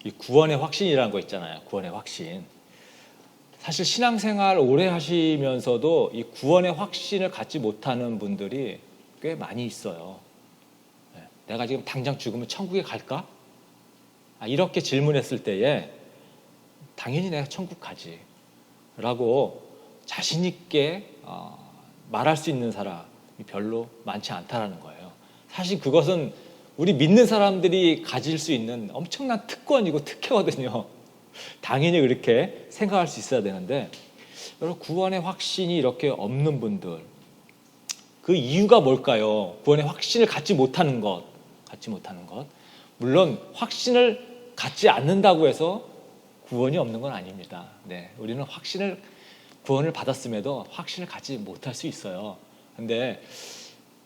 이 구원의 확신이라는 거 있잖아요. 구원의 확신. 사실 신앙생활 오래 하시면서도 이 구원의 확신을 갖지 못하는 분들이 꽤 많이 있어요. 내가 지금 당장 죽으면 천국에 갈까? 이렇게 질문했을 때에 당연히 내가 천국 가지 라고 자신 있게 말할 수 있는 사람이 별로 많지 않다라는 거예요. 사실 그것은 우리 믿는 사람들이 가질 수 있는 엄청난 특권이고 특혜거든요. 당연히 그렇게 생각할 수 있어야 되는데, 여러분, 구원의 확신이 이렇게 없는 분들, 그 이유가 뭘까요? 구원의 확신을 갖지 못하는 것. 물론 확신을 갖지 않는다고 해서 구원이 없는 건 아닙니다. 네, 우리는 구원을 받았음에도 확신을 갖지 못할 수 있어요. 근데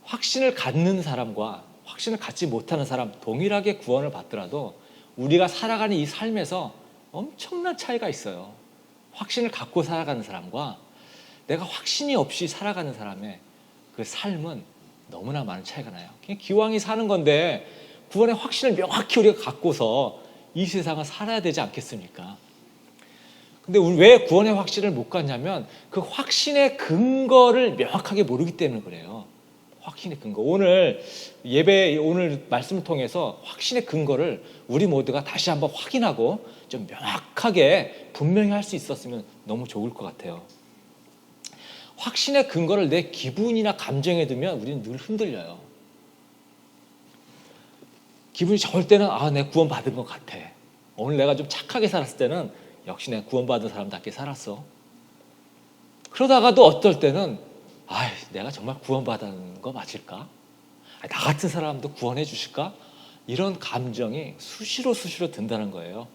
확신을 갖는 사람과 확신을 갖지 못하는 사람, 동일하게 구원을 받더라도 우리가 살아가는 이 삶에서 엄청난 차이가 있어요. 확신을 갖고 살아가는 사람과 내가 확신이 없이 살아가는 사람의 그 삶은 너무나 많은 차이가 나요. 그냥 기왕이 사는 건데 구원의 확신을 명확히 우리가 갖고서 이 세상을 살아야 되지 않겠습니까? 근데 우리 왜 구원의 확신을 못 갖냐면 그 확신의 근거를 명확하게 모르기 때문에 그래요. 확신의 근거. 오늘 말씀을 통해서 확신의 근거를 우리 모두가 다시 한번 확인하고 좀 명확하게 분명히 할 수 있었으면 너무 좋을 것 같아요. 확신의 근거를 내 기분이나 감정에 두면 우리는 늘 흔들려요. 기분이 좋을 때는 내가 구원 받은 것 같아. 오늘 내가 좀 착하게 살았을 때는 역시 내가 구원받은 사람답게 살았어. 그러다가도 어떨 때는 내가 정말 구원받은 거 맞을까? 나 같은 사람도 구원해 주실까? 이런 감정이 수시로 든다는 거예요.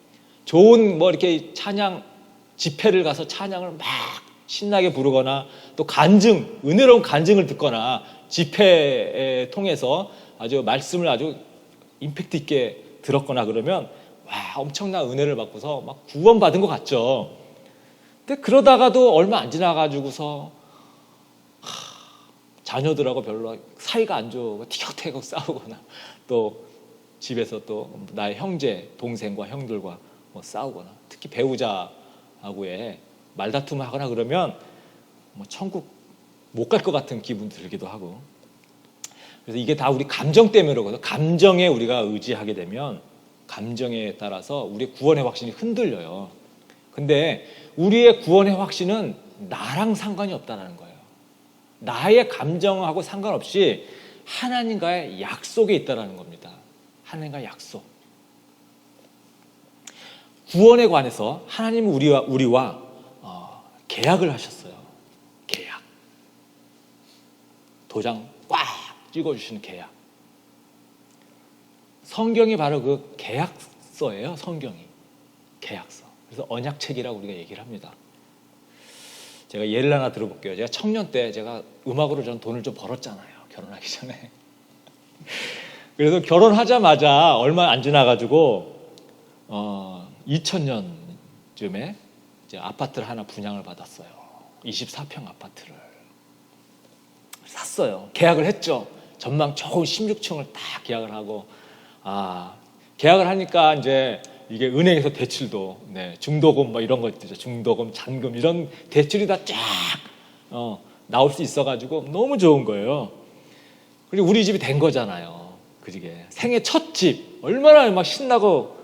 좋은 이렇게 찬양 집회를 가서 찬양을 막 신나게 부르거나 또 은혜로운 간증을 듣거나 집회에 통해서 아주 말씀을 아주 임팩트 있게 들었거나 그러면 엄청난 은혜를 받고서 막 구원받은 것 같죠. 근데 그러다가도 얼마 안 지나가지고서 자녀들하고 별로 사이가 안 좋고 티격태격 싸우거나 또 집에서 또 나의 동생과 형들과 싸우거나 특히 배우자하고의 말다툼을 하거나 그러면 천국 못 갈 것 같은 기분 들기도 하고. 그래서 이게 다 우리 감정 때문에 그러거든요. 감정에 우리가 의지하게 되면 감정에 따라서 우리의 구원의 확신이 흔들려요. 근데 우리의 구원의 확신은 나랑 상관이 없다는 거예요. 나의 감정하고 상관없이 하나님과의 약속에 있다는 겁니다. 하나님과의 약속. 구원에 관해서 하나님은 우리와 계약을 하셨어요. 계약. 도장 꽉 찍어주시는 계약. 성경이 바로 그 계약서예요. 성경이. 계약서. 그래서 언약책이라고 우리가 얘기를 합니다. 제가 예를 하나 들어볼게요. 제가 청년 때 제가 음악으로 전 돈을 좀 벌었잖아요. 결혼하기 전에. 그래서 결혼하자마자 얼마 안 지나가지고 2000년쯤에 이제 아파트를 하나 분양을 받았어요. 24평 아파트를 샀어요. 계약을 했죠. 전망 좋은 16층을 딱 계약을 하고 계약을 하니까 이제 이게 은행에서 대출도 중도금 이런 거 있죠. 중도금, 잔금 이런 대출이 다 쫙 나올 수 있어가지고 너무 좋은 거예요. 그리고 우리 집이 된 거잖아요. 그 집에 생애 첫 집 얼마나 막 신나고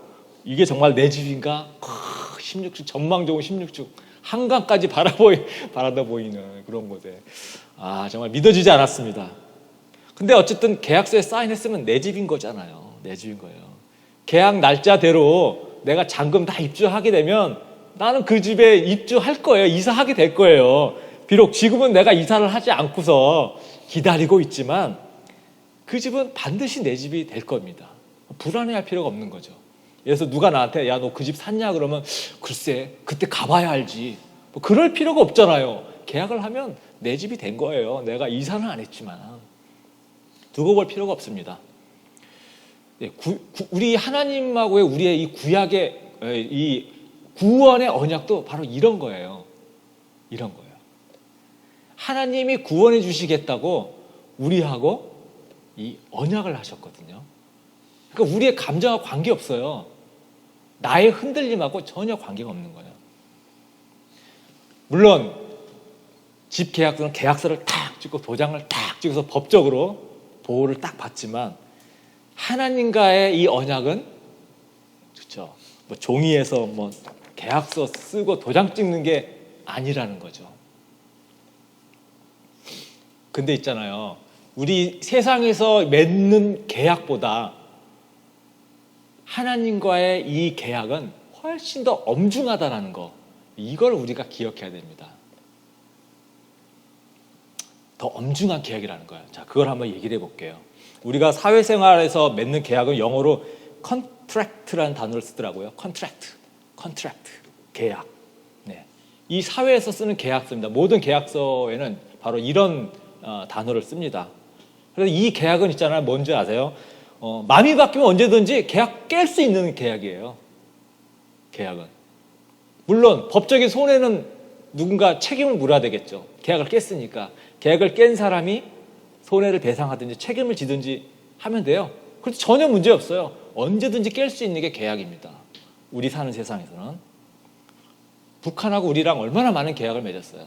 이게 정말 내 집인가? 16층 전망 좋은 16층 한강까지 바라다 보이는 그런 곳에 정말 믿어지지 않았습니다. 근데 어쨌든 계약서에 사인했으면 내 집인 거잖아요. 내 집인 거예요. 계약 날짜대로 내가 잔금 다 입주하게 되면 나는 그 집에 입주할 거예요. 이사하게 될 거예요. 비록 지금은 내가 이사를 하지 않고서 기다리고 있지만 그 집은 반드시 내 집이 될 겁니다. 불안해할 필요가 없는 거죠. 그래서 누가 나한테 너 그 집 샀냐 그러면 글쎄 그때 가봐야 알지. 그럴 필요가 없잖아요. 계약을 하면 내 집이 된 거예요. 내가 이사는 안 했지만 두고 볼 필요가 없습니다. 우리 하나님하고의 우리의 이 구약의 이 구원의 언약도 바로 이런 거예요. 이런 거예요. 하나님이 구원해 주시겠다고 우리하고 이 언약을 하셨거든요. 그러니까 우리의 감정하고 관계없어요. 나의 흔들림하고 전혀 관계가 없는 거예요. 물론 집 계약서는 계약서를 탁 찍고 도장을 탁 찍어서 법적으로 보호를 딱 받지만 하나님과의 이 언약은 그렇죠. 뭐 종이에서 뭐 계약서 쓰고 도장 찍는 게 아니라는 거죠. 근데 있잖아요. 우리 세상에서 맺는 계약보다 하나님과의 이 계약은 훨씬 더 엄중하다라는 거. 이걸 우리가 기억해야 됩니다. 더 엄중한 계약이라는 거예요. 자, 그걸 한번 얘기를 해볼게요. 우리가 사회생활에서 맺는 계약은 영어로 contract라는 단어를 쓰더라고요. contract, 계약. 네. 이 사회에서 쓰는 계약서입니다. 모든 계약서에는 바로 이런 단어를 씁니다. 그래서 이 계약은 있잖아요. 뭔지 아세요? 마음이 바뀌면 언제든지 계약 깰 수 있는 계약이에요. 계약은. 물론 법적인 손해는 누군가 책임을 물어야 되겠죠. 계약을 깼으니까. 계약을 깬 사람이 손해를 배상하든지 책임을 지든지 하면 돼요. 그래서 전혀 문제 없어요. 언제든지 깰 수 있는 게 계약입니다. 우리 사는 세상에서는. 북한하고 우리랑 얼마나 많은 계약을 맺었어요.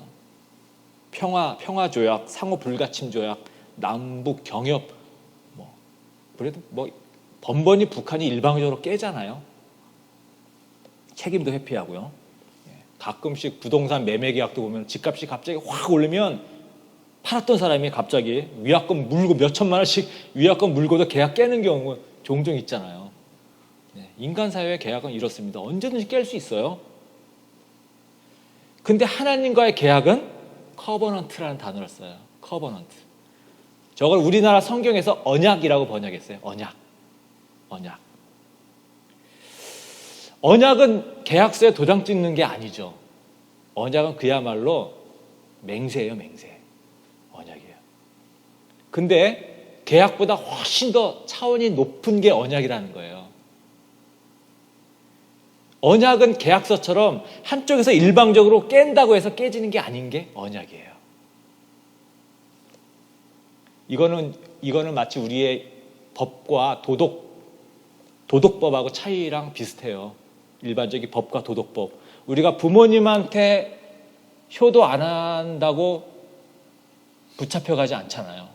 평화조약, 상호불가침 조약, 남북 경협, 그래도 번번이 북한이 일방적으로 깨잖아요. 책임도 회피하고요. 가끔씩 부동산 매매 계약도 보면 집값이 갑자기 확 오르면 팔았던 사람이 갑자기 위약금 물고 몇 천만 원씩 위약금 물고도 계약 깨는 경우 종종 있잖아요. 인간 사회의 계약은 이렇습니다. 언제든지 깰 수 있어요. 근데 하나님과의 계약은 커버넌트라는 단어를 써요. 커버넌트. 저걸 우리나라 성경에서 언약이라고 번역했어요. 언약. 언약은 계약서에 도장 찍는 게 아니죠. 언약은 그야말로 맹세예요, 맹세. 언약이에요. 근데 계약보다 훨씬 더 차원이 높은 게 언약이라는 거예요. 언약은 계약서처럼 한쪽에서 일방적으로 깬다고 해서 깨지는 게 아닌 게 언약이에요. 이거는 마치 우리의 법과 도덕법하고 차이랑 비슷해요. 일반적인 법과 도덕법. 우리가 부모님한테 효도 안 한다고 붙잡혀가지 않잖아요.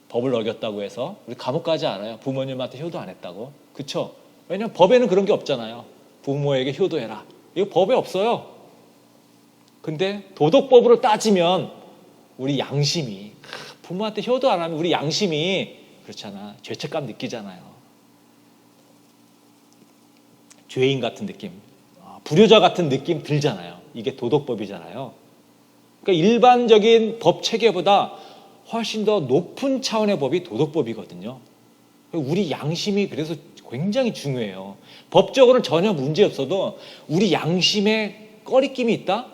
법을 어겼다고 해서 우리 감옥 가지 않아요. 부모님한테 효도 안 했다고. 그렇죠? 왜냐하면 법에는 그런 게 없잖아요. 부모에게 효도해라. 이거 법에 없어요. 근데 도덕법으로 따지면 우리 양심이 부모한테 효도 안 하면 우리 양심이 그렇잖아. 죄책감 느끼잖아요. 죄인 같은 느낌, 불효자 같은 느낌 들잖아요. 이게 도덕법이잖아요. 그러니까 일반적인 법 체계보다 훨씬 더 높은 차원의 법이 도덕법이거든요. 우리 양심이 그래서 굉장히 중요해요. 법적으로는 전혀 문제 없어도 우리 양심에 꺼리낌이 있다?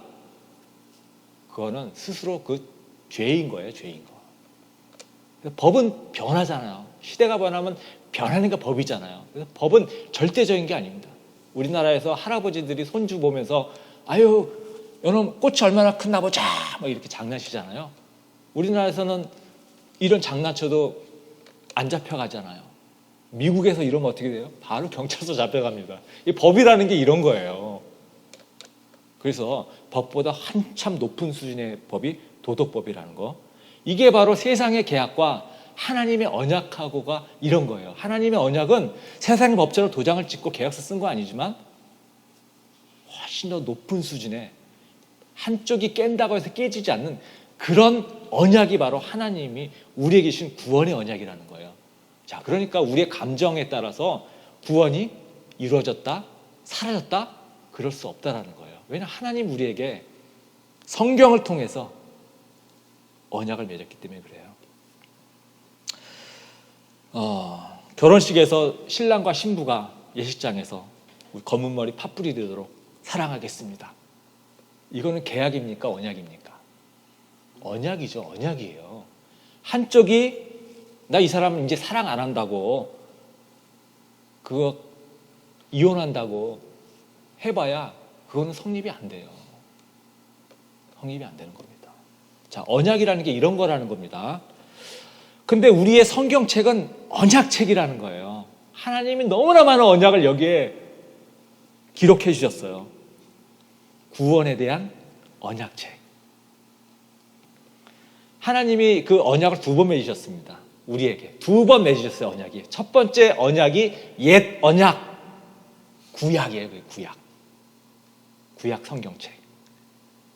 그거는 스스로 그 죄인 거예요, 죄인 거. 법은 변하잖아요. 시대가 변하면 변하는 게 법이잖아요. 그래서 법은 절대적인 게 아닙니다. 우리나라에서 할아버지들이 손주 보면서 아유, 여놈 꽃이 얼마나 컸나 보자 막 이렇게 장난치잖아요. 우리나라에서는 이런 장난쳐도 안 잡혀가잖아요. 미국에서 이러면 어떻게 돼요? 바로 경찰서 잡혀갑니다. 이 법이라는 게 이런 거예요. 그래서 법보다 한참 높은 수준의 법이 도덕법이라는 거. 이게 바로 세상의 계약과 하나님의 언약하고가 이런 거예요. 하나님의 언약은 세상의 법처럼 도장을 찍고 계약서 쓴 거 아니지만 훨씬 더 높은 수준의 한쪽이 깬다고 해서 깨지지 않는 그런 언약이 바로 하나님이 우리에게 주신 구원의 언약이라는 거예요. 자, 그러니까 우리의 감정에 따라서 구원이 이루어졌다, 사라졌다, 그럴 수 없다라는 거예요. 왜냐하면 하나님 우리에게 성경을 통해서 언약을 맺었기 때문에 그래요. 결혼식에서 신랑과 신부가 예식장에서 우리 검은 머리 팥불이 되도록 사랑하겠습니다. 이거는 계약입니까? 언약입니까? 언약이죠. 언약이에요. 한쪽이 나 이 사람 이제 사랑 안 한다고 그거 이혼한다고 해봐야 그거는 성립이 안 돼요. 성립이 안 되는 겁니다. 자, 언약이라는 게 이런 거라는 겁니다. 근데 우리의 성경책은 언약책이라는 거예요. 하나님이 너무나 많은 언약을 여기에 기록해 주셨어요. 구원에 대한 언약책. 하나님이 그 언약을 2번 맺으셨습니다. 우리에게 2번 맺으셨어요. 언약이. 첫 번째 언약이 옛 언약, 구약이에요. 구약 성경책.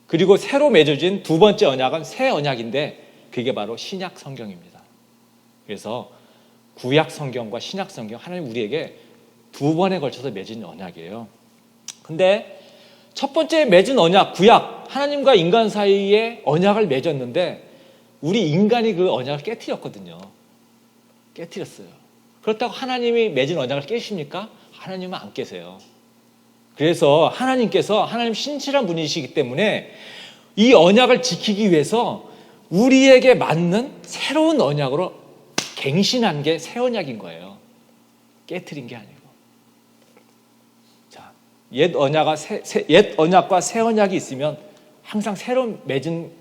그리고 새로 맺어진 2번째 언약은 새 언약인데 그게 바로 신약 성경입니다. 그래서 구약 성경과 신약 성경, 하나님 우리에게 2번에 걸쳐서 맺은 언약이에요. 근데 첫 번째 맺은 언약, 구약, 하나님과 인간 사이에 언약을 맺었는데 우리 인간이 그 언약을 깨트렸거든요. 깨트렸어요. 그렇다고 하나님이 맺은 언약을 깨십니까? 하나님은 안 깨세요. 그래서 하나님 신실한 분이시기 때문에 이 언약을 지키기 위해서 우리에게 맞는 새로운 언약으로 갱신한 게 새 언약인 거예요. 깨트린 게 아니고. 자, 옛 언약과 새 언약이 있으면 항상 새로 맺은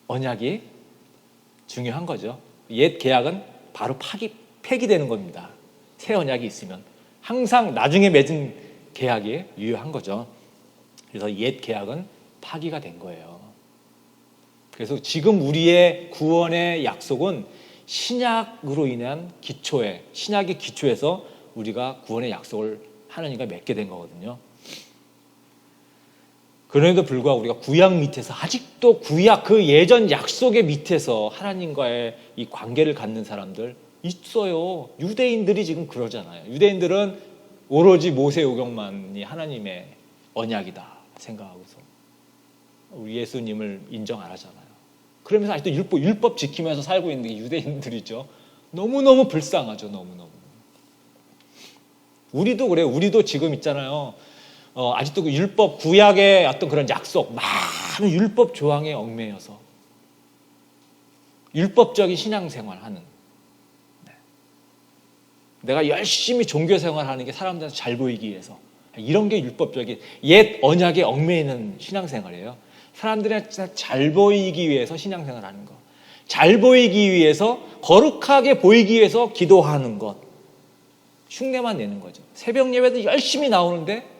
언약이 중요한 거죠. 옛 계약은 바로 폐기되는 겁니다. 새 언약이 있으면 항상 나중에 맺은 계약이 유효한 거죠. 그래서 옛 계약은 파기가 된 거예요. 그래서 지금 우리의 구원의 약속은 신약으로 인한 신약의 기초에서 우리가 구원의 약속을 하나님과 맺게 된 거거든요. 그런데도 불구하고 우리가 구약 밑에서 아직도 구약 그 예전 약속의 밑에서 하나님과의 이 관계를 갖는 사람들 있어요. 유대인들이 지금 그러잖아요. 유대인들은 오로지 모세오경만이 하나님의 언약이다 생각하고서 우리 예수님을 인정 안 하잖아요. 그러면서 아직도 율법 지키면서 살고 있는 게 유대인들이죠. 너무너무 불쌍하죠. 너무너무. 우리도 그래요. 우리도 지금 있잖아요. 아직도 그 율법, 구약의 어떤 그런 약속, 많은 율법 조항에 얽매여서 율법적인 신앙생활하는, 내가 열심히 종교생활하는 게 사람들한테 잘 보이기 위해서, 이런 게 율법적인 옛 언약에 얽매이는 신앙생활이에요. 사람들한테 잘 보이기 위해서 신앙생활하는 것, 잘 보이기 위해서, 거룩하게 보이기 위해서 기도하는 것, 흉내만 내는 거죠. 새벽 예배도 열심히 나오는데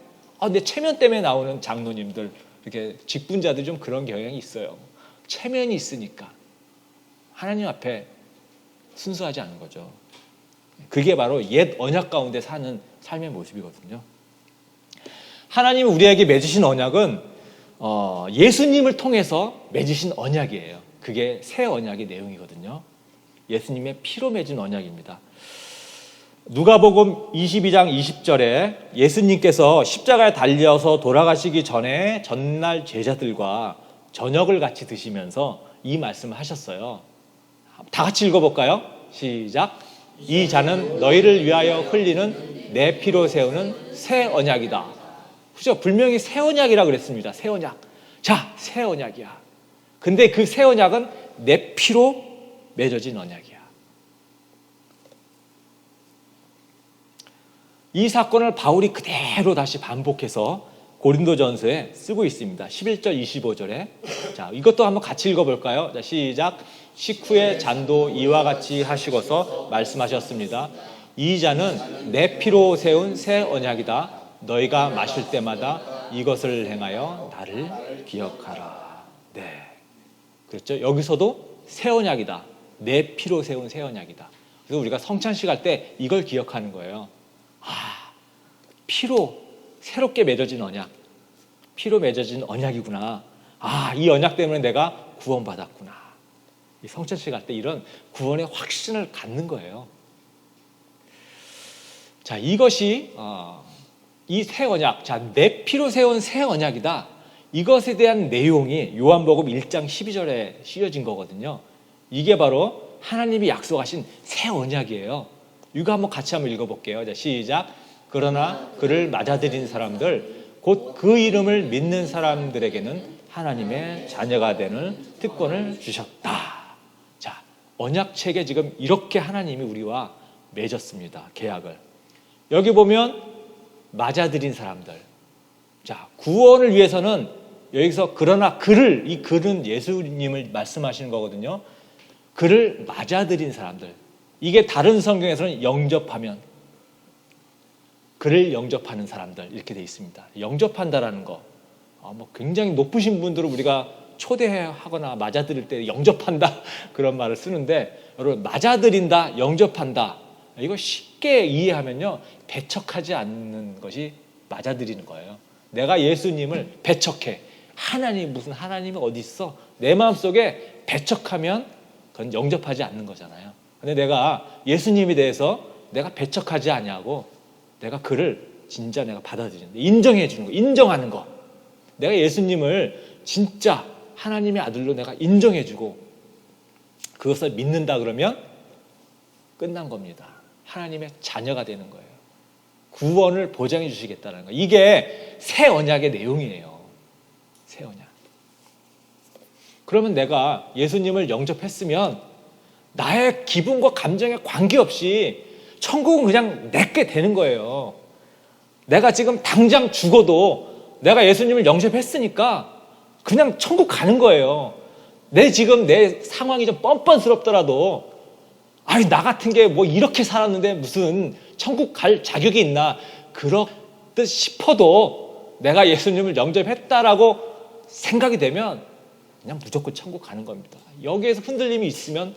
내 체면 때문에 나오는 장로님들, 이렇게 직분자들 좀 그런 경향이 있어요. 체면이 있으니까 하나님 앞에 순수하지 않은 거죠. 그게 바로 옛 언약 가운데 사는 삶의 모습이거든요. 하나님이 우리에게 맺으신 언약은 예수님을 통해서 맺으신 언약이에요. 그게 새 언약의 내용이거든요. 예수님의 피로 맺은 언약입니다. 누가복음 22장 20절에 예수님께서 십자가에 달려서 돌아가시기 전에 전날 제자들과 저녁을 같이 드시면서 이 말씀을 하셨어요. 다 같이 읽어볼까요? 시작. 이 잔은 너희를 위하여 흘리는 내 피로 세우는 새 언약이다. 그죠? 분명히 새 언약이라 그랬습니다. 새 언약. 자, 새 언약이야. 근데 그 새 언약은 내 피로 맺어진 언약이야. 이 사건을 바울이 그대로 다시 반복해서 고린도전서에 쓰고 있습니다. 11절 25절에. 자, 이것도 한번 같이 읽어볼까요? 자, 시작. 식후에 잔도 이와 같이 하시고서 말씀하셨습니다. 이 잔은 내 피로 세운 새 언약이다. 너희가 마실 때마다 이것을 행하여 나를 기억하라. 네, 그렇죠. 여기서도 새 언약이다. 내 피로 세운 새 언약이다. 그래서 우리가 성찬식 할 때 이걸 기억하는 거예요. 피로 새롭게 맺어진 언약, 피로 맺어진 언약이구나. 이 언약 때문에 내가 구원받았구나. 이 성찬식 할 때 이런 구원의 확신을 갖는 거예요. 자, 이것이 이 새 언약, 자, 내 피로 세운 새 언약이다. 이것에 대한 내용이 요한복음 1장 12절에 씌워진 거거든요. 이게 바로 하나님이 약속하신 새 언약이에요. 이거 한번 같이 한번 읽어볼게요. 자, 시작. 그러나 그를 맞아들인 사람들, 곧 그 이름을 믿는 사람들에게는 하나님의 자녀가 되는 특권을 주셨다. 자, 언약책에 지금 이렇게 하나님이 우리와 맺었습니다. 계약을. 여기 보면 맞아들인 사람들. 자, 구원을 위해서는 여기서 그러나 그를, 이 그는 예수님을 말씀하시는 거거든요. 그를 맞아들인 사람들. 이게 다른 성경에서는 영접하면, 그를 영접하는 사람들 이렇게 돼 있습니다. 영접한다라는 거, 뭐 굉장히 높으신 분들을 우리가 초대하거나 맞아들일 때 영접한다 그런 말을 쓰는데, 여러분 맞아들인다, 영접한다, 이거 쉽게 이해하면요, 배척하지 않는 것이 맞아들이는 거예요. 내가 예수님을 배척해, 하나님, 무슨 하나님이 어디 있어, 내 마음속에 배척하면 그건 영접하지 않는 거잖아요. 근데 내가 예수님에 대해서 내가 배척하지 아니하고 내가 그를 진짜 내가 받아들이는, 인정해 주는 거, 인정하는 거, 내가 예수님을 진짜 하나님의 아들로 내가 인정해 주고 그것을 믿는다 그러면 끝난 겁니다. 하나님의 자녀가 되는 거예요. 구원을 보장해 주시겠다는 거. 이게 새 언약의 내용이에요. 새 언약. 그러면 내가 예수님을 영접했으면 나의 기분과 감정에 관계없이 천국은 그냥 내게 되는 거예요. 내가 지금 당장 죽어도 내가 예수님을 영접했으니까 그냥 천국 가는 거예요. 지금 내 상황이 좀 뻔뻔스럽더라도, 아니 나 같은 게 뭐 이렇게 살았는데 무슨 천국 갈 자격이 있나, 그렇듯 싶어도 내가 예수님을 영접했다라고 생각이 되면 그냥 무조건 천국 가는 겁니다. 여기에서 흔들림이 있으면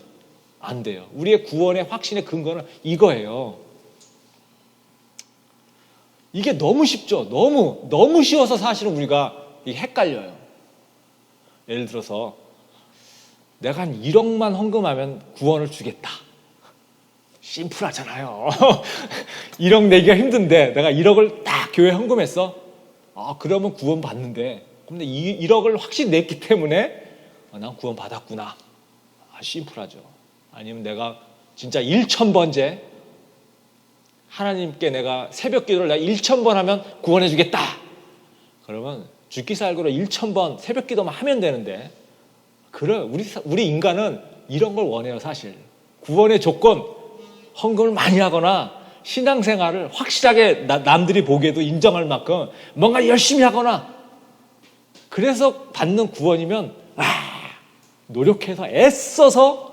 안 돼요. 우리의 구원의 확신의 근거는 이거예요. 이게 너무 쉽죠. 너무 쉬워서 사실은 우리가 헷갈려요. 예를 들어서 내가 한 1억만 헌금하면 구원을 주겠다. 심플하잖아요. 1억 내기가 힘든데 내가 1억을 딱 교회에 헌금했어. 그러면 구원 받는데, 근데 1억을 확실히 냈기 때문에 난 구원 받았구나. 심플하죠. 아니면 내가 진짜 1,000번째 하나님께 내가 새벽 기도를 내가 1,000번 하면 구원해 주겠다. 그러면 죽기 살기로 1,000번 새벽 기도만 하면 되는데, 그래 우리 인간은 이런 걸 원해요. 사실 구원의 조건, 헌금을 많이 하거나 신앙생활을 확실하게 남들이 보기에도 인정할 만큼 뭔가 열심히 하거나, 그래서 받는 구원이면 노력해서 애써서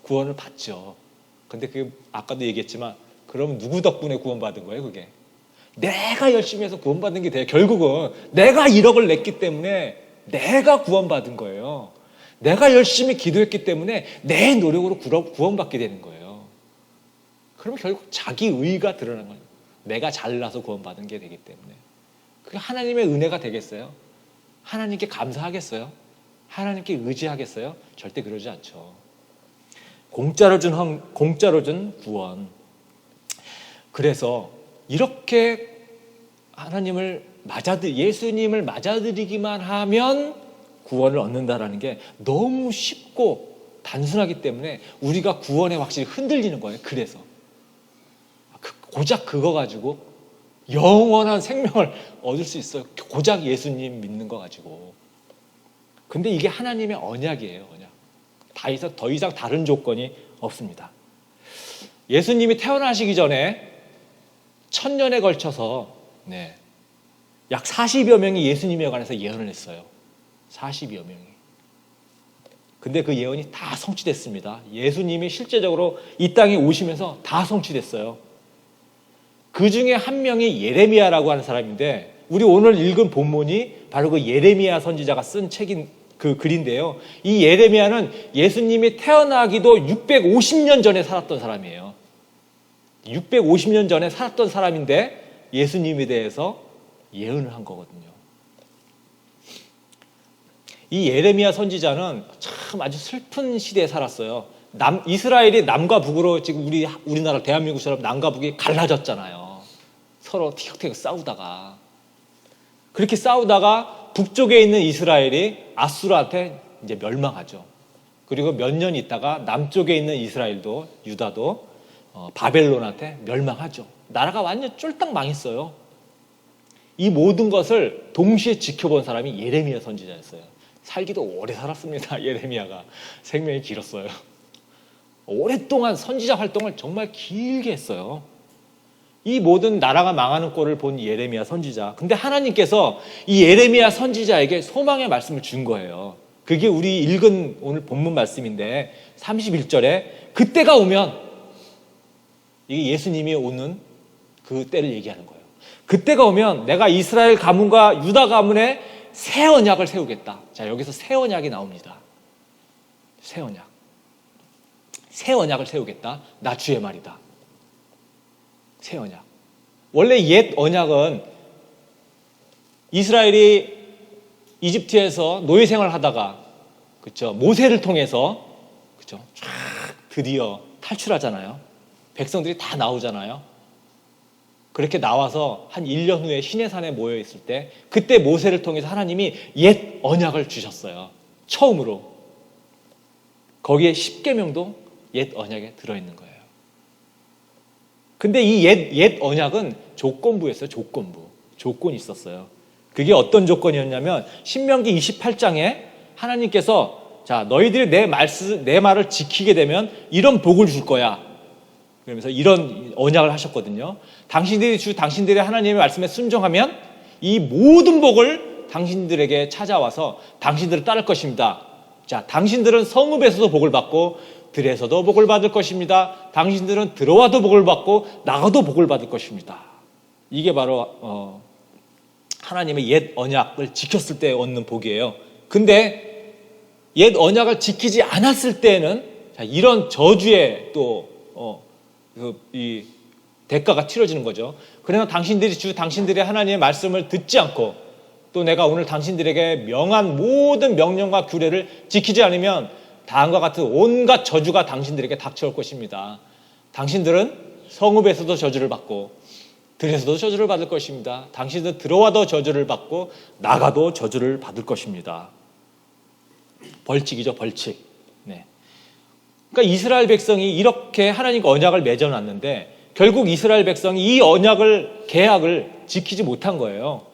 구원을 받죠. 근데 그게 아까도 얘기했지만, 그럼 누구 덕분에 구원받은 거예요? 그게 내가 열심히 해서 구원받은 게 돼요. 결국은 내가 1억을 냈기 때문에 내가 구원받은 거예요. 내가 열심히 기도했기 때문에 내 노력으로 구원받게 되는 거예요. 그러면 결국 자기 의가 드러나는 거예요. 내가 잘나서 구원받은 게 되기 때문에. 그게 하나님의 은혜가 되겠어요? 하나님께 감사하겠어요? 하나님께 의지하겠어요? 절대 그러지 않죠. 공짜로 준 구원. 그래서 이렇게 예수님을 맞아들이기만 하면 구원을 얻는다라는 게 너무 쉽고 단순하기 때문에 우리가 구원에 확실히 흔들리는 거예요. 그래서 고작 그거 가지고 영원한 생명을 얻을 수 있어요. 고작 예수님 믿는 거 가지고. 근데 이게 하나님의 언약이에요. 언약. 더 이상 다른 조건이 없습니다. 예수님이 태어나시기 전에 1000년에 걸쳐서 약 40여 명이 예수님에 관해서 예언을 했어요. 40여 명이. 근데 그 예언이 다 성취됐습니다. 예수님이 실제적으로 이 땅에 오시면서 다 성취됐어요. 그 중에 한 명이 예레미야라고 하는 사람인데, 우리 오늘 읽은 본문이 바로 그 예레미야 선지자가 쓴 책인 그 글인데요. 이 예레미야는 예수님이 태어나기도 650년 전에 살았던 사람이에요. 650년 전에 살았던 사람인데 예수님에 대해서 예언을 한 거거든요. 이 예레미야 선지자는 참 아주 슬픈 시대에 살았어요. 이스라엘이 남과 북으로, 지금 우리나라 대한민국처럼 남과 북이 갈라졌잖아요. 서로 티격태격 싸우다가. 그렇게 싸우다가 북쪽에 있는 이스라엘이 아수르한테 이제 멸망하죠. 그리고 몇 년 있다가 남쪽에 있는 이스라엘도, 유다도 바벨론한테 멸망하죠. 나라가 완전 쫄딱 망했어요. 이 모든 것을 동시에 지켜본 사람이 예레미야 선지자였어요. 살기도 오래 살았습니다. 예레미야가 생명이 길었어요. 오랫동안 선지자 활동을 정말 길게 했어요. 이 모든 나라가 망하는 꼴을 본 예레미야 선지자. 근데 하나님께서 이 예레미야 선지자에게 소망의 말씀을 준 거예요. 그게 우리 읽은 오늘 본문 말씀인데 31절에 그때가 오면, 이게 예수님이 오는 그 때를 얘기하는 거예요. 그때가 오면 내가 이스라엘 가문과 유다 가문에 새 언약을 세우겠다. 자, 여기서 새 언약이 나옵니다. 새 언약. 새 언약을 세우겠다. 나 주의 말이다. 새 언약. 원래 옛 언약은 이스라엘이 이집트에서 노예 생활을 하다가, 그렇죠, 모세를 통해서, 그렇죠, 쫙 드디어 탈출하잖아요. 백성들이 다 나오잖아요. 그렇게 나와서 한 1년 후에 시내산에 모여 있을 때, 그때 모세를 통해서 하나님이 옛 언약을 주셨어요. 처음으로. 거기에 10계명도 옛 언약에 들어있는 거예요. 근데 이 옛 언약은 조건부였어요. 조건이 있었어요. 그게 어떤 조건이었냐면 신명기 28장에 하나님께서, 자, 너희들이 내 말을 지키게 되면 이런 복을 줄 거야. 그러면서 이런 언약을 하셨거든요. 당신들의 하나님의 말씀에 순종하면 이 모든 복을 당신들에게 찾아와서 당신들을 따를 것입니다. 자, 당신들은 성읍에서도 복을 받고 들에서도 복을 받을 것입니다. 당신들은 들어와도 복을 받고 나가도 복을 받을 것입니다. 이게 바로 하나님의 옛 언약을 지켰을 때 얻는 복이에요. 근데 옛 언약을 지키지 않았을 때는 이런 저주의 이 대가가 치러지는 거죠. 그러나 당신들의 하나님의 말씀을 듣지 않고 또 내가 오늘 당신들에게 명한 모든 명령과 규례를 지키지 않으면 다음과 같은 온갖 저주가 당신들에게 닥쳐올 것입니다. 당신들은 성읍에서도 저주를 받고 들에서도 저주를 받을 것입니다. 당신들은 들어와도 저주를 받고 나가도 저주를 받을 것입니다. 벌칙이죠, 벌칙. 네. 그러니까 이스라엘 백성이 이렇게 하나님과 언약을 맺어놨는데 결국 이스라엘 백성이 이 계약을 지키지 못한 거예요.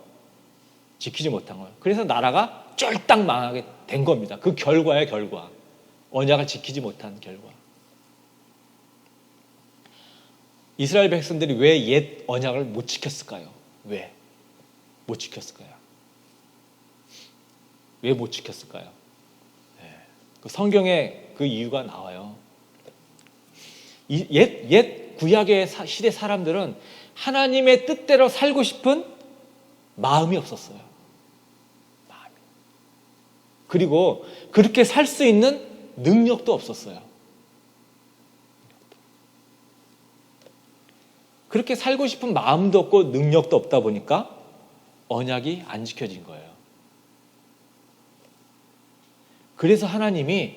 지키지 못한 거예요. 그래서 나라가 쫄딱 망하게 된 겁니다. 그 결과예요, 결과. 언약을 지키지 못한 결과. 이스라엘 백성들이 왜 옛 언약을 못 지켰을까요? 왜? 못 지켰을까요? 왜 못 지켰을까요? 네. 그 성경에 그 이유가 나와요. 옛 구약의 시대 사람들은 하나님의 뜻대로 살고 싶은 마음이 없었어요. 마음이. 그리고 그렇게 살 수 있는 능력도 없었어요. 그렇게 살고 싶은 마음도 없고 능력도 없다 보니까 언약이 안 지켜진 거예요. 그래서 하나님이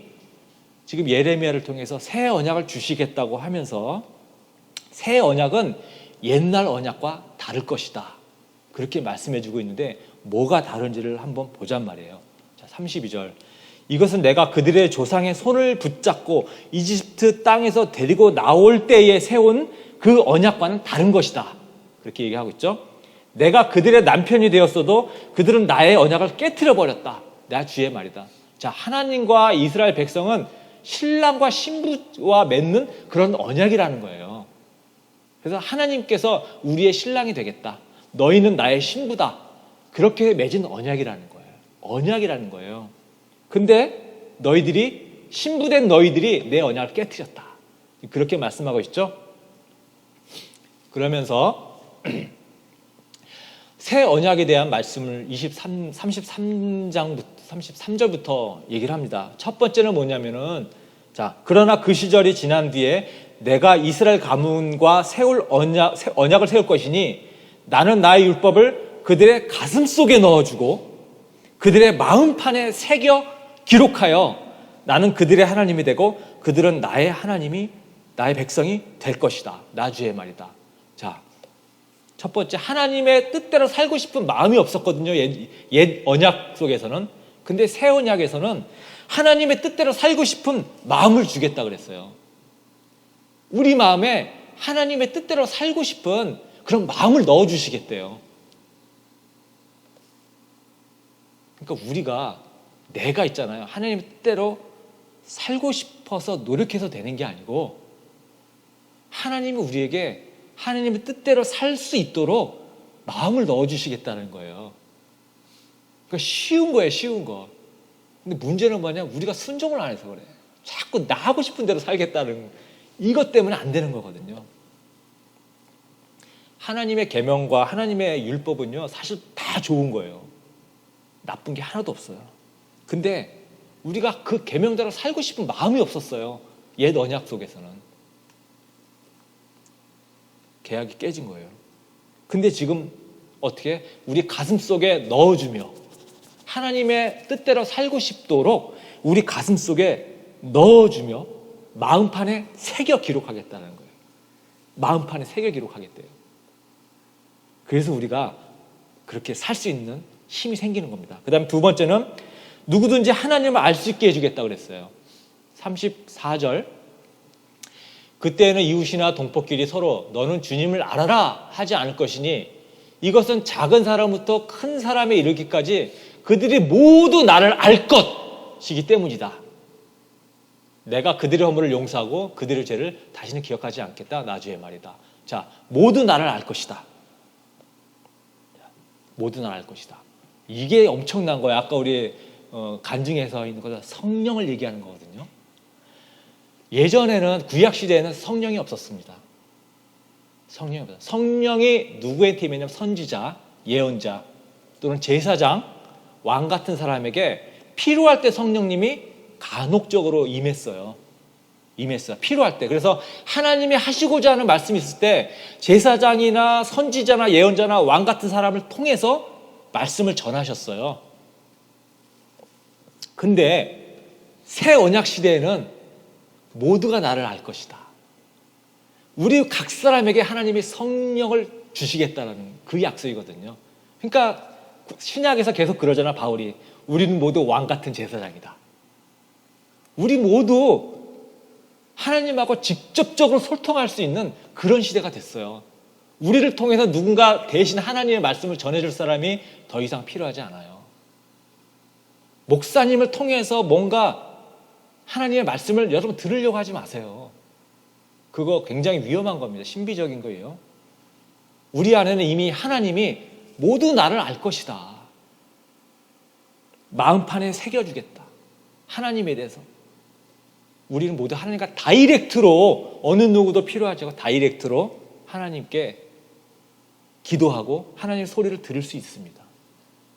지금 예레미야를 통해서 새 언약을 주시겠다고 하면서 새 언약은 옛날 언약과 다를 것이다. 그렇게 말씀해 주고 있는데 뭐가 다른지를 한번 보잔 말이에요. 자, 32절. 이것은 내가 그들의 조상의 손을 붙잡고 이집트 땅에서 데리고 나올 때에 세운 그 언약과는 다른 것이다. 그렇게 얘기하고 있죠. 내가 그들의 남편이 되었어도 그들은 나의 언약을 깨트려 버렸다. 나 주의 말이다. 자, 하나님과 이스라엘 백성은 신랑과 신부와 맺는 그런 언약이라는 거예요. 그래서 하나님께서 우리의 신랑이 되겠다. 너희는 나의 신부다. 그렇게 맺은 언약이라는 거예요. 언약이라는 거예요. 근데 신부된 너희들이 내 언약을 깨트렸다. 그렇게 말씀하고 있죠. 그러면서 새 언약에 대한 말씀을 33절부터 얘기를 합니다. 첫 번째는 뭐냐면은, 자, 그러나 그 시절이 지난 뒤에 내가 이스라엘 가문과 언약을 세울 것이니 나는 나의 율법을 그들의 가슴 속에 넣어주고 그들의 마음판에 새겨 기록하여 나는 그들의 하나님이 되고 그들은 나의 백성이 될 것이다. 나 주의 말이다. 자, 첫 번째, 하나님의 뜻대로 살고 싶은 마음이 없었거든요. 옛 언약 속에서는. 근데 새 언약에서는 하나님의 뜻대로 살고 싶은 마음을 주겠다 그랬어요. 우리 마음에 하나님의 뜻대로 살고 싶은 그런 마음을 넣어주시겠대요. 그러니까 우리가 내가 있잖아요. 하나님의 뜻대로 살고 싶어서 노력해서 되는 게 아니고 하나님이 우리에게 하나님의 뜻대로 살 수 있도록 마음을 넣어주시겠다는 거예요. 그러니까 쉬운 거예요, 쉬운 거. 근데 문제는 뭐냐? 우리가 순종을 안 해서 그래. 자꾸 나 하고 싶은 대로 살겠다는 이것 때문에 안 되는 거거든요. 하나님의 계명과 하나님의 율법은요, 사실 다 좋은 거예요. 나쁜 게 하나도 없어요. 근데 우리가 그 계명대로 살고 싶은 마음이 없었어요. 옛 언약 속에서는. 계약이 깨진 거예요. 근데 지금 어떻게 우리 가슴 속에 넣어주며 하나님의 뜻대로 살고 싶도록 우리 가슴 속에 넣어주며 마음판에 새겨 기록하겠다는 거예요. 마음판에 새겨 기록하겠대요. 그래서 우리가 그렇게 살 수 있는 힘이 생기는 겁니다. 그 다음에 두 번째는 누구든지 하나님을 알 수 있게 해주겠다 그랬어요. 34절. 그때는 이웃이나 동포끼리 서로 너는 주님을 알아라 하지 않을 것이니 이것은 작은 사람부터 큰 사람에 이르기까지 그들이 모두 나를 알 것이기 때문이다. 내가 그들의 허물을 용서하고 그들의 죄를 다시는 기억하지 않겠다. 나주의 말이다. 자, 모두 나를 알 것이다. 모두 나를 알 것이다. 이게 엄청난 거예요. 아까 우리 간증에서 있는 거다 성령을 얘기하는 거거든요. 예전에는 구약 시대에는 성령이 없었습니다. 성령이 없었어요. 성령이 누구한테 임했냐면 선지자, 예언자 또는 제사장, 왕 같은 사람에게 필요할 때 성령님이 간혹적으로 임했어요. 필요할 때. 그래서 하나님이 하시고자 하는 말씀이 있을 때 제사장이나 선지자나 예언자나 왕 같은 사람을 통해서 말씀을 전하셨어요. 근데 새 언약 시대에는 모두가 나를 알 것이다. 우리 각 사람에게 하나님이 성령을 주시겠다는 그 약속이거든요. 그러니까 신약에서 계속 그러잖아, 바울이. 우리는 모두 왕 같은 제사장이다. 우리 모두 하나님하고 직접적으로 소통할 수 있는 그런 시대가 됐어요. 우리를 통해서 누군가 대신 하나님의 말씀을 전해줄 사람이 더 이상 필요하지 않아요. 목사님을 통해서 뭔가 하나님의 말씀을 여러분 들으려고 하지 마세요. 그거 굉장히 위험한 겁니다. 신비적인 거예요. 우리 안에는 이미 하나님이 모두 나를 알 것이다. 마음판에 새겨주겠다. 하나님에 대해서. 우리는 모두 하나님과 다이렉트로 어느 누구도 필요하지 않고 다이렉트로 하나님께 기도하고 하나님의 소리를 들을 수 있습니다.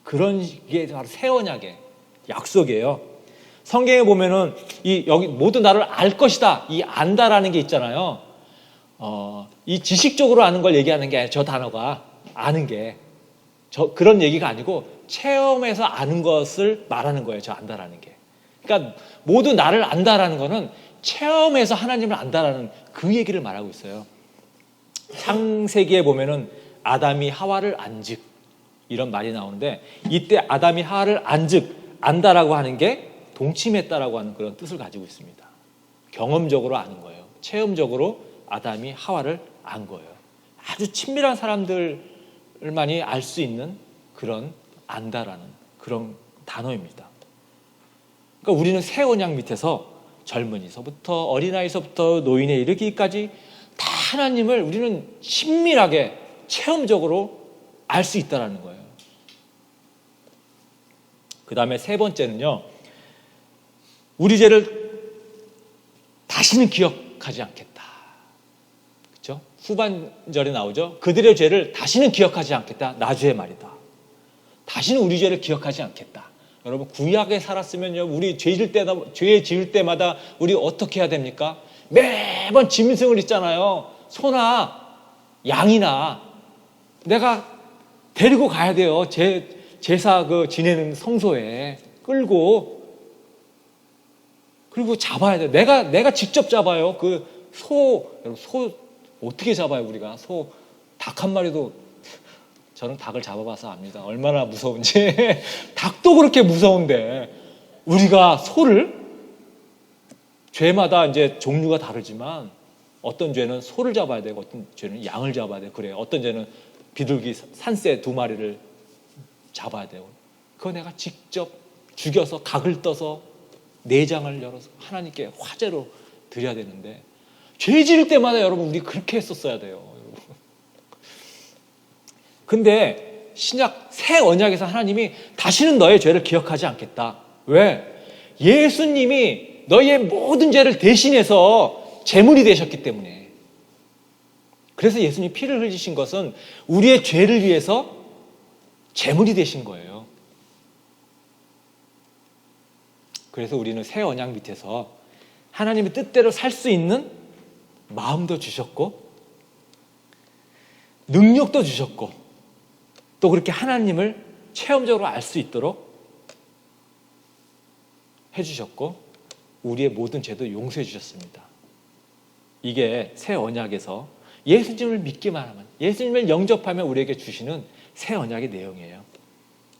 그런 게 바로 새 언약의 약속이에요. 성경에 보면은 여기 모두 나를 알 것이다. 이 안다라는 게 있잖아요. 이 지식적으로 아는 걸 얘기하는 게 아니라 저 단어가 아는 게 그런 얘기가 아니고 체험해서 아는 것을 말하는 거예요. 저 안다라는 게. 그러니까 모두 나를 안다라는 거는 체험해서 하나님을 안다라는 그 얘기를 말하고 있어요. 창세기에 보면은 아담이 하와를 안즉 이런 말이 나오는데 이때 아담이 하와를 안즉 안다라고 하는 게 동침했다라고 하는 그런 뜻을 가지고 있습니다. 경험적으로 아는 거예요. 체험적으로 아담이 하와를 안 거예요. 아주 친밀한 사람들만이 알 수 있는 그런 안다라는 그런 단어입니다. 그러니까 우리는 새 언약 밑에서 젊은이서부터 어린아이서부터 노인에 이르기까지 다 하나님을 우리는 친밀하게 체험적으로 알 수 있다는 거예요. 그 다음에 세 번째는요. 우리 죄를 다시는 기억하지 않겠다. 그렇죠? 후반절에 나오죠. 그들의 죄를 다시는 기억하지 않겠다. 나주의 말이다. 다시는 우리 죄를 기억하지 않겠다. 여러분 구약에 살았으면요. 우리 죄 지을 때마다 우리 어떻게 해야 됩니까? 매번 짐승을 있잖아요. 소나 양이나 내가 데리고 가야 돼요. 제사 지내는 성소에 끌고 그리고 잡아야 돼. 내가 직접 잡아요. 여러분 소 어떻게 잡아요 우리가? 닭 한 마리도 저는 닭을 잡아봐서 압니다. 얼마나 무서운지. 닭도 그렇게 무서운데 우리가 소를 죄마다 이제 종류가 다르지만 어떤 죄는 소를 잡아야 되고 어떤 죄는 양을 잡아야 되고 그래요. 어떤 죄는 비둘기 산새 2마리를 잡아야 돼요. 그거 내가 직접 죽여서 각을 떠서 내장을 열어서 하나님께 화제로 드려야 되는데 죄 지을 때마다 여러분 우리 그렇게 했었어야 돼요. 여러분. 근데 신약 새 언약에서 하나님이 다시는 너의 죄를 기억하지 않겠다. 왜? 예수님이 너의 모든 죄를 대신해서 제물이 되셨기 때문에. 그래서 예수님이 피를 흘리신 것은 우리의 죄를 위해서 제물이 되신 거예요. 그래서 우리는 새 언약 밑에서 하나님의 뜻대로 살 수 있는 마음도 주셨고 능력도 주셨고 또 그렇게 하나님을 체험적으로 알 수 있도록 해주셨고 우리의 모든 죄도 용서해 주셨습니다. 이게 새 언약에서 예수님을 믿기만 하면, 예수님을 영접하면 우리에게 주시는 새 언약의 내용이에요.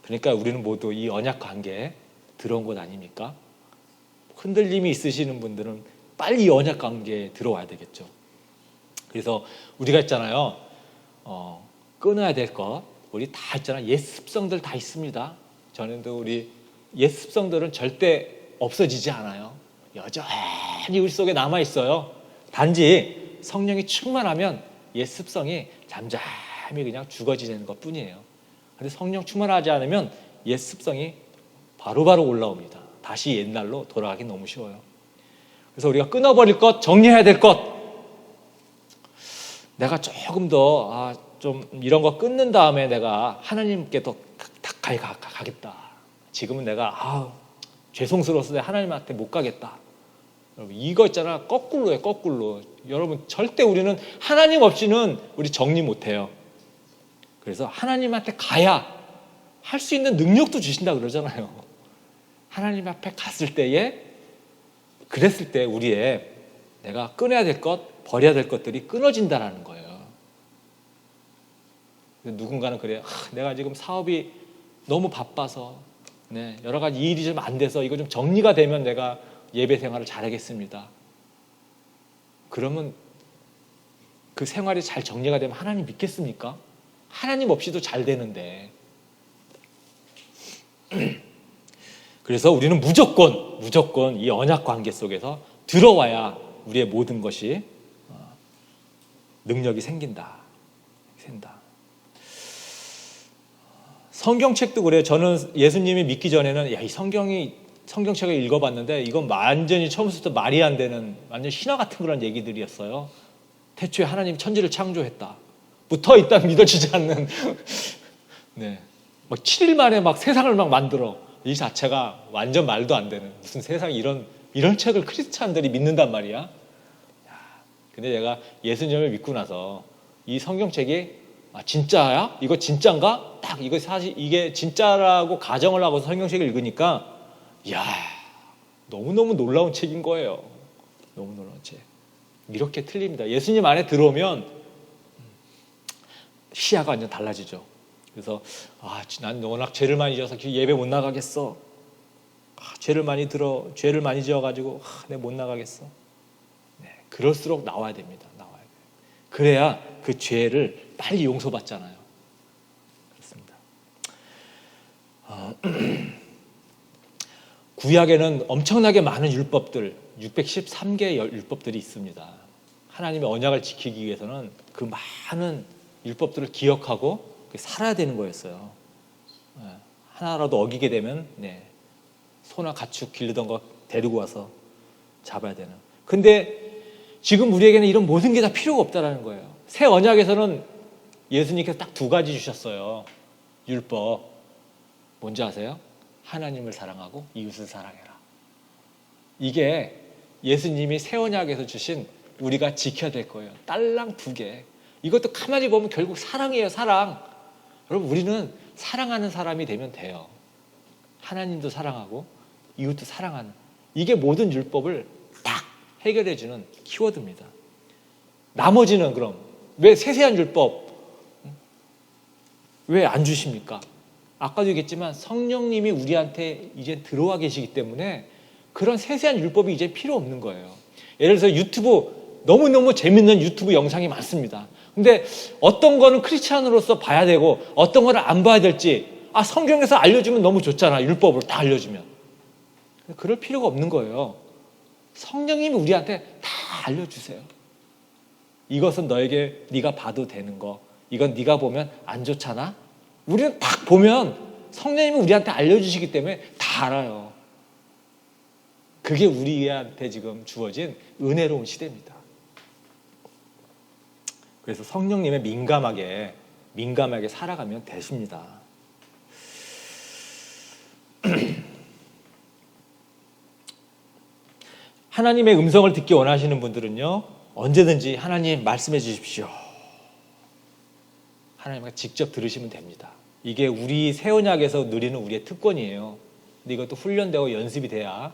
그러니까 우리는 모두 이 언약 관계에 들어온 것 아닙니까? 흔들림이 있으시는 분들은 빨리 이 언약 관계에 들어와야 되겠죠. 그래서 우리가 있잖아요, 끊어야 될 것 우리 다 있잖아요. 옛 습성들 다 있습니다. 저는도 우리 옛 습성들은 절대 없어지지 않아요. 여전히 우리 속에 남아 있어요. 단지 성령이 충만하면 옛 습성이 잠잠히 그냥 죽어지는 것 뿐이에요. 그런데 성령 충만하지 않으면 옛 습성이 바로바로 올라옵니다. 다시 옛날로 돌아가기 너무 쉬워요. 그래서 우리가 끊어버릴 것, 정리해야 될 것, 내가 조금 더 좀 이런 거 끊는 다음에 내가 하나님께 더 가까이 가겠다. 지금은 내가 죄송스러워서 하나님한테 못 가겠다. 여러분 이거 있잖아, 거꾸로예요. 거꾸로. 여러분 절대 우리는 하나님 없이는 우리 정리 못해요. 그래서 하나님한테 가야 할 수 있는 능력도 주신다 그러잖아요. 하나님 앞에 갔을 때에, 그랬을 때 우리의 내가 끊어야 될 것, 버려야 될 것들이 끊어진다라는 거예요. 누군가는 그래요. 내가 지금 사업이 너무 바빠서 여러 가지 일이 좀 안 돼서 이거 좀 정리가 되면 내가 예배 생활을 잘하겠습니다. 그러면 그 생활이 잘 정리가 되면 하나님 믿겠습니까? 하나님 없이도 잘 되는데. 그래서 우리는 무조건 이 언약 관계 속에서 들어와야 우리의 모든 것이 능력이 생긴다. 성경책도 그래요. 저는 예수님이 믿기 전에는 이 성경책을 읽어봤는데 이건 완전히 처음부터 말이 안 되는 완전 신화 같은 그런 얘기들이었어요. 태초에 하나님이 천지를 창조했다. 붙어 있다 믿어지지 않는. 막 7일 만에 막 세상을 막 만들어. 이 자체가 완전 말도 안 되는, 무슨 세상에 이런 책을 크리스찬들이 믿는단 말이야. 근데 내가 예수님을 믿고 나서 이 성경책이 진짜야? 이거 진짠가? 딱 이거 사실 이게 진짜라고 가정을 하고 성경책을 읽으니까 너무너무 놀라운 책인 거예요. 너무 놀라운 책. 이렇게 틀립니다. 예수님 안에 들어오면 시야가 완전 달라지죠. 그래서 난 워낙 죄를 많이 지어서 예배 못 나가겠어. 죄를 많이 지어가지고 내가 못 나가겠어. 그럴수록 나와야 됩니다. 나와야 돼요. 그래야 그 죄를 빨리 용서받잖아요. 그렇습니다. 구약에는 엄청나게 많은 율법들, 613개의 율법들이 있습니다. 하나님의 언약을 지키기 위해서는 그 많은 율법들을 기억하고 살아야 되는 거였어요. 하나라도 어기게 되면 소나 가축 기르던 거 데리고 와서 잡아야 되는. 근데 지금 우리에게는 이런 모든 게 다 필요가 없다라는 거예요. 새 언약에서는 예수님께서 딱 2가지 주셨어요. 율법. 뭔지 아세요? 하나님을 사랑하고 이웃을 사랑해라. 이게 예수님이 새 언약에서 주신 우리가 지켜야 될 거예요. 딸랑 2개. 이것도 가만히 보면 결국 사랑이에요. 사랑. 여러분 우리는 사랑하는 사람이 되면 돼요. 하나님도 사랑하고 이웃도 사랑하는. 이게 모든 율법을 딱 해결해주는 키워드입니다. 나머지는 그럼 왜 세세한 율법 왜 안 주십니까? 아까도 얘기했지만 성령님이 우리한테 이제 들어와 계시기 때문에 그런 세세한 율법이 이제 필요 없는 거예요. 예를 들어서 유튜브, 너무너무 재밌는 유튜브 영상이 많습니다. 근데 어떤 거는 크리스찬으로서 봐야 되고 어떤 거는 안 봐야 될지 성경에서 알려주면 너무 좋잖아. 율법을 다 알려주면. 그럴 필요가 없는 거예요. 성령님이 우리한테 다 알려주세요. 이것은 너에게 네가 봐도 되는 거, 이건 네가 보면 안 좋잖아. 우리는 딱 보면 성령님이 우리한테 알려주시기 때문에 다 알아요. 그게 우리한테 지금 주어진 은혜로운 시대입니다. 그래서 성령님에 민감하게 살아가면 되십니다. 하나님의 음성을 듣기 원하시는 분들은요, 언제든지 하나님 말씀해 주십시오. 하나님과 직접 들으시면 됩니다. 이게 우리 새 언약에서 누리는 우리의 특권이에요. 근데 이것도 훈련되고 연습이 돼야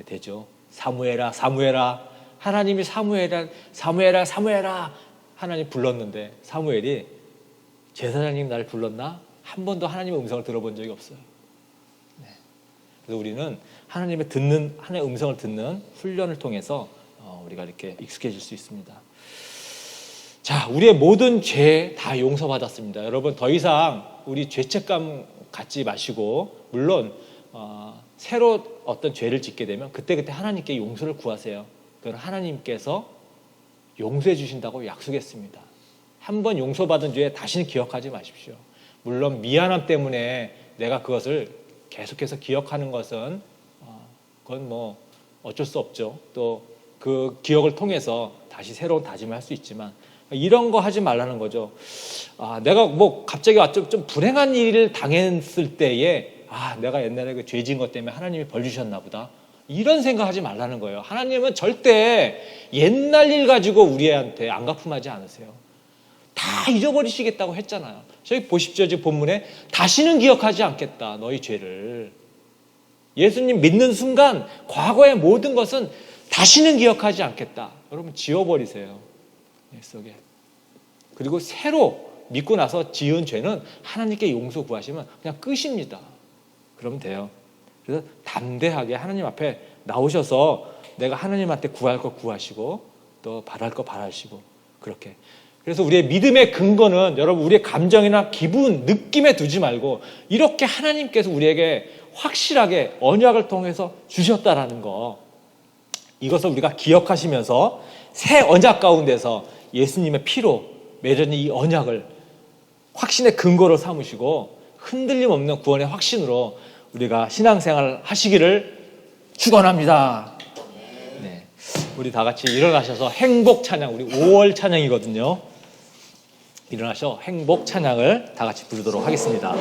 되죠. 사무엘아, 사무엘아. 하나님이 사무엘아, 사무엘아, 사무엘아. 하나님 불렀는데 사무엘이 제사장님 나를 불렀나? 한 번도 하나님의 음성을 들어본 적이 없어요. 그래서 우리는 하나님의 음성을 듣는 훈련을 통해서 우리가 이렇게 익숙해질 수 있습니다. 자, 우리의 모든 죄 다 용서받았습니다. 여러분, 더 이상 우리 죄책감 갖지 마시고, 물론 새로 어떤 죄를 짓게 되면 그때그때 하나님께 용서를 구하세요. 그건 하나님께서 용서해 주신다고 약속했습니다. 한 번 용서받은 죄 다시는 기억하지 마십시오. 물론 미안함 때문에 내가 그것을 계속해서 기억하는 것은 그건 뭐 어쩔 수 없죠. 또 그 기억을 통해서 다시 새로운 다짐을 할 수 있지만 이런 거 하지 말라는 거죠. 내가 뭐 갑자기 좀 불행한 일을 당했을 때에 내가 옛날에 그 죄 지은 것 때문에 하나님이 벌 주셨나 보다. 이런 생각하지 말라는 거예요. 하나님은 절대 옛날 일 가지고 우리한테 안갚음하지 않으세요. 다 잊어버리시겠다고 했잖아요. 저기 보십시오. 지금 본문에 다시는 기억하지 않겠다. 너희 죄를. 예수님 믿는 순간 과거의 모든 것은 다시는 기억하지 않겠다. 여러분 지워버리세요. 속에. 그리고 새로 믿고 나서 지은 죄는 하나님께 용서 구하시면 그냥 끝입니다. 그러면 돼요. 그래서 담대하게 하나님 앞에 나오셔서 내가 하나님한테 구할 거 구하시고 또 바랄 거 바라시고 그렇게. 그래서 우리의 믿음의 근거는 여러분 우리의 감정이나 기분, 느낌에 두지 말고 이렇게 하나님께서 우리에게 확실하게 언약을 통해서 주셨다라는 거, 이것을 우리가 기억하시면서 새 언약 가운데서 예수님의 피로 맺은 이 언약을 확신의 근거로 삼으시고 흔들림 없는 구원의 확신으로 우리가 신앙생활을 하시기를 축원합니다. 네, 우리 다 같이 일어나셔서 행복 찬양, 우리 5월 찬양이거든요. 일어나셔 행복 찬양을 다 같이 부르도록 하겠습니다.